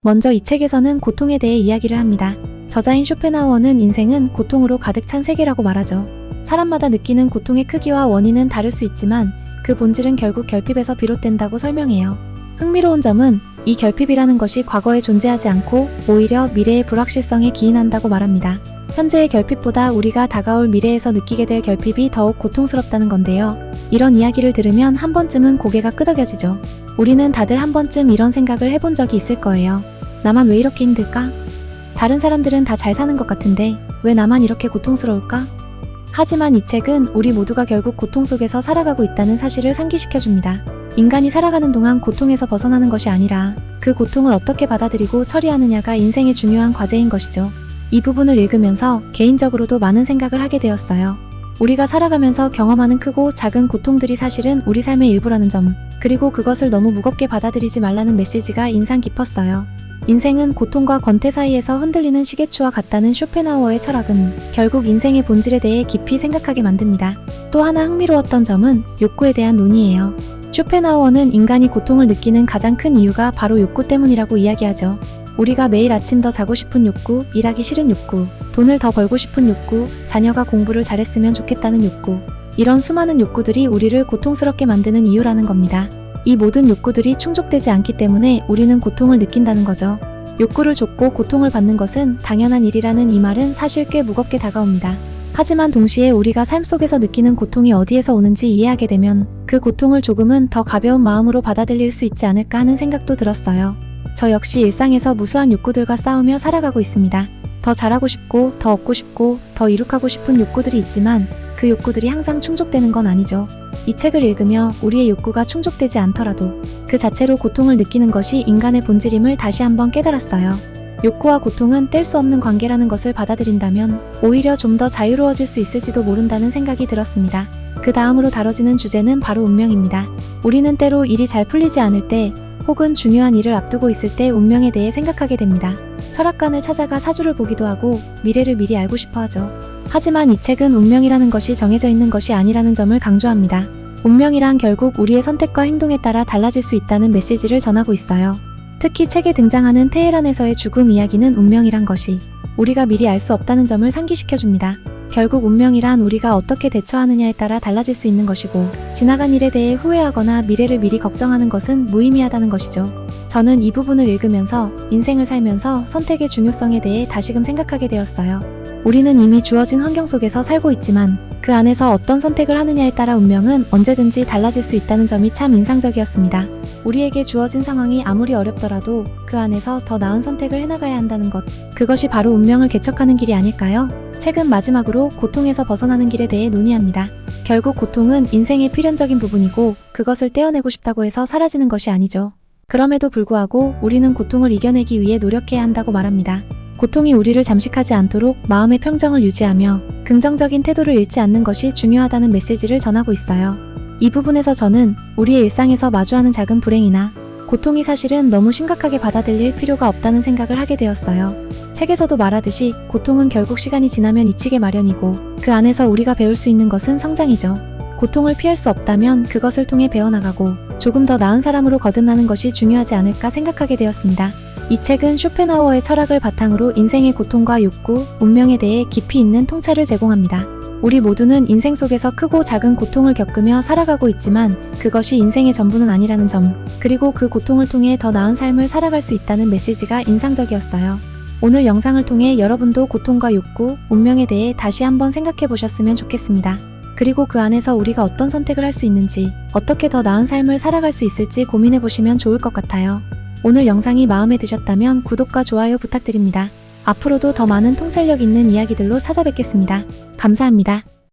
먼저 이 책에서는 고통에 대해 이야기를 합니다. 저자인 쇼펜하우어는 인생은 고통으로 가득 찬 세계라고 말하죠. 사람마다 느끼는 고통의 크기와 원인은 다를 수 있지만 그 본질은 결국 결핍에서 비롯된다고 설명해요. 흥미로운 점은 이 결핍이라는 것이 과거에 존재하지 않고 오히려 미래의 불확실성에 기인한다고 말합니다. 현재의 결핍보다 우리가 다가올 미래에서 느끼게 될 결핍이 더욱 고통스럽다는 건데요. 이런 이야기를 들으면 한 번쯤은 고개가 끄덕여지죠. 우리는 다들 한 번쯤 이런 생각을 해본 적이 있을 거예요. 나만 왜 이렇게 힘들까? 다른 사람들은 다 잘 사는 것 같은데 왜 나만 이렇게 고통스러울까? 하지만 이 책은 우리 모두가 결국 고통 속에서 살아가고 있다는 사실을 상기시켜줍니다. 인간이 살아가는 동안 고통에서 벗어나는 것이 아니라 그 고통을 어떻게 받아들이고 처리하느냐가 인생의 중요한 과제인 것이죠. 이 부분을 읽으면서 개인적으로도 많은 생각을 하게 되었어요. 우리가 살아가면서 경험하는 크고 작은 고통들이 사실은 우리 삶의 일부라는 점, 그리고 그것을 너무 무겁게 받아들이지 말라는 메시지가 인상 깊었어요. 인생은 고통과 권태 사이에서 흔들리는 시계추와 같다는 쇼펜하우어의 철학은 결국 인생의 본질에 대해 깊이 생각하게 만듭니다. 또 하나 흥미로웠던 점은 욕구에 대한 논의예요. 쇼펜하우어는 인간이 고통을 느끼는 가장 큰 이유가 바로 욕구 때문이라고 이야기하죠. 우리가 매일 아침 더 자고 싶은 욕구, 일하기 싫은 욕구, 돈을 더 벌고 싶은 욕구, 자녀가 공부를 잘했으면 좋겠다는 욕구, 이런 수많은 욕구들이 우리를 고통스럽게 만드는 이유라는 겁니다. 이 모든 욕구들이 충족되지 않기 때문에 우리는 고통을 느낀다는 거죠. 욕구를 좇고 고통을 받는 것은 당연한 일이라는 이 말은 사실 꽤 무겁게 다가옵니다. 하지만 동시에 우리가 삶 속에서 느끼는 고통이 어디에서 오는지 이해하게 되면 그 고통을 조금은 더 가벼운 마음으로 받아들일 수 있지 않을까 하는 생각도 들었어요. 저 역시 일상에서 무수한 욕구들과 싸우며 살아가고 있습니다. 더 잘하고 싶고, 더 얻고 싶고, 더 이룩하고 싶은 욕구들이 있지만 그 욕구들이 항상 충족되는 건 아니죠. 이 책을 읽으며 우리의 욕구가 충족되지 않더라도 그 자체로 고통을 느끼는 것이 인간의 본질임을 다시 한번 깨달았어요. 욕구와 고통은 뗄 수 없는 관계라는 것을 받아들인다면 오히려 좀 더 자유로워질 수 있을지도 모른다는 생각이 들었습니다. 그 다음으로 다뤄지는 주제는 바로 운명입니다. 우리는 때로 일이 잘 풀리지 않을 때 혹은 중요한 일을 앞두고 있을 때 운명에 대해 생각하게 됩니다. 철학관을 찾아가 사주를 보기도 하고 미래를 미리 알고 싶어 하죠. 하지만 이 책은 운명이라는 것이 정해져 있는 것이 아니라는 점을 강조합니다. 운명이란 결국 우리의 선택과 행동에 따라 달라질 수 있다는 메시지를 전하고 있어요. 특히 책에 등장하는 테헤란에서의 죽음 이야기는 운명이란 것이 우리가 미리 알 수 없다는 점을 상기시켜줍니다. 결국 운명이란 우리가 어떻게 대처하느냐에 따라 달라질 수 있는 것이고 지나간 일에 대해 후회하거나 미래를 미리 걱정하는 것은 무의미하다는 것이죠. 저는 이 부분을 읽으면서 인생을 살면서 선택의 중요성에 대해 다시금 생각하게 되었어요. 우리는 이미 주어진 환경 속에서 살고 있지만 그 안에서 어떤 선택을 하느냐에 따라 운명은 언제든지 달라질 수 있다는 점이 참 인상적이었습니다. 우리에게 주어진 상황이 아무리 어렵더라도 그 안에서 더 나은 선택을 해나가야 한다는 것, 그것이 바로 운명을 개척하는 길이 아닐까요? 책은 마지막으로 고통에서 벗어나는 길에 대해 논의합니다. 결국 고통은 인생의 필연적인 부분이고 그것을 떼어내고 싶다고 해서 사라지는 것이 아니죠. 그럼에도 불구하고 우리는 고통을 이겨내기 위해 노력해야 한다고 말합니다. 고통이 우리를 잠식하지 않도록 마음의 평정을 유지하며 긍정적인 태도를 잃지 않는 것이 중요하다는 메시지를 전하고 있어요. 이 부분에서 저는 우리의 일상에서 마주하는 작은 불행이나 고통이 사실은 너무 심각하게 받아들일 필요가 없다는 생각을 하게 되었어요. 책에서도 말하듯이 고통은 결국 시간이 지나면 잊히게 마련이고 그 안에서 우리가 배울 수 있는 것은 성장이죠. 고통을 피할 수 없다면 그것을 통해 배워나가고 조금 더 나은 사람으로 거듭나는 것이 중요하지 않을까 생각하게 되었습니다. 이 책은 쇼펜하우어의 철학을 바탕으로 인생의 고통과 욕구, 운명에 대해 깊이 있는 통찰을 제공합니다. 우리 모두는 인생 속에서 크고 작은 고통을 겪으며 살아가고 있지만 그것이 인생의 전부는 아니라는 점, 그리고 그 고통을 통해 더 나은 삶을 살아갈 수 있다는 메시지가 인상적이었어요. 오늘 영상을 통해 여러분도 고통과 욕구, 운명에 대해 다시 한번 생각해 보셨으면 좋겠습니다. 그리고 그 안에서 우리가 어떤 선택을 할 수 있는지, 어떻게 더 나은 삶을 살아갈 수 있을지 고민해 보시면 좋을 것 같아요. 오늘 영상이 마음에 드셨다면 구독과 좋아요 부탁드립니다. 앞으로도 더 많은 통찰력 있는 이야기들로 찾아뵙겠습니다. 감사합니다.